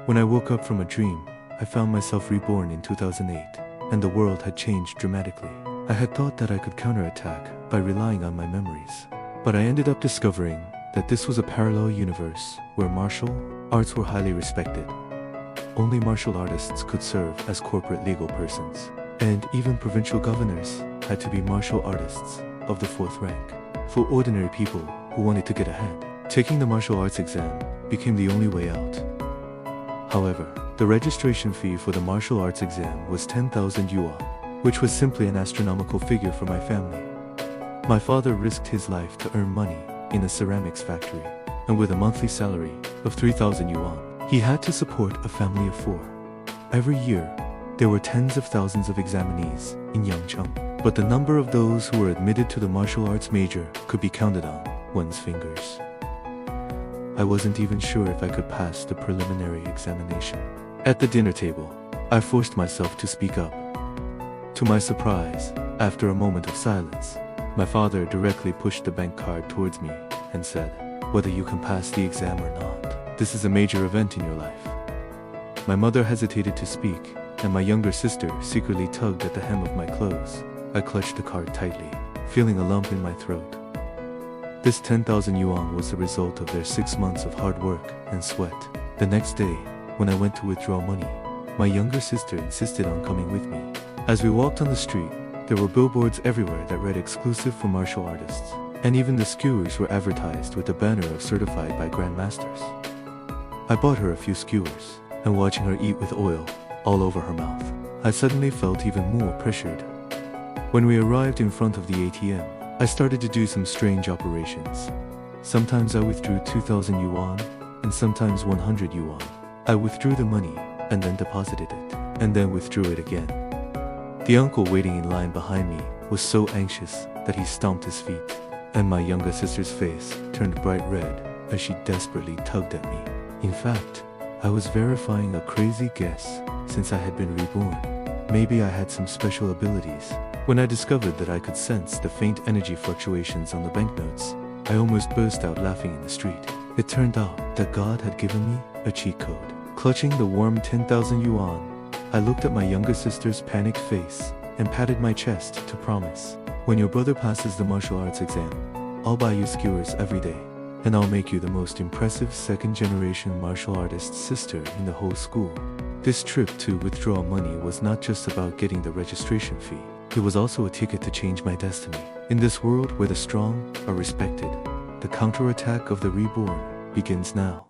When I woke up from a dream, I found myself reborn in 2008, and the world had changed dramatically. I had thought that I could counterattack by relying on my memories, but I ended up discovering that this was a parallel universe where martial arts were highly respected. Only martial artists could serve as corporate legal persons, and even provincial governors had to be martial artists of the 4th rank. For ordinary people who wanted to get ahead, taking the martial arts exam became the only way out. However, the registration fee for the martial arts exam was 10,000 yuan, which was simply an astronomical figure for my family. My father risked his life to earn money in a ceramics factory, and with a monthly salary of 3,000 yuan, he had to support a family of 4. Every year, there were tens of thousands of examinees in Yangcheng, but the number of those who were admitted to the martial arts major could be counted on one's fingers. I wasn't even sure if I could pass the preliminary examination. At the dinner table, I forced myself to speak up. To my surprise, after a moment of silence, my father directly pushed the bank card towards me and said, "Whether you can pass the exam or not, this is a major event in your life." My mother hesitated to speak, and my younger sister secretly tugged at the hem of my clothes. I clutched the card tightly, feeling a lump in my throat. This 10,000 yuan was the result of their 6 months of hard work and sweat. The next day, when I went to withdraw money, my younger sister insisted on coming with me. As we walked on the street, there were billboards everywhere that read "exclusive for martial artists," and even the skewers were advertised with a banner of certified by grandmasters. I bought her a few skewers, and watching her eat with oil all over her mouth, I suddenly felt even more pressured. When we arrived in front of the ATM, I started to do some strange operations. Sometimes I withdrew 2,000 yuan, and sometimes 100 yuan. I withdrew the money, and then deposited it, and then withdrew it again. The uncle waiting in line behind me was so anxious that he stomped his feet, and my younger sister's face turned bright red as she desperately tugged at me. In fact, I was verifying a crazy guess since I had been reborn. Maybe I had some special abilities. When I discovered that I could sense the faint energy fluctuations on the banknotes, I almost burst out laughing in the street. It turned out that God had given me a cheat code. Clutching the warm 10,000 yuan, I looked at my younger sister's panicked face and patted my chest to promise, "When your brother passes the martial arts exam, I'll buy you skewers every day, and I'll make you the most impressive second-generation martial artist sister in the whole school." This trip to withdraw money was not just about getting the registration fee. It was also a ticket to change my destiny. In this world where the strong are respected, the counterattack of the reborn begins now.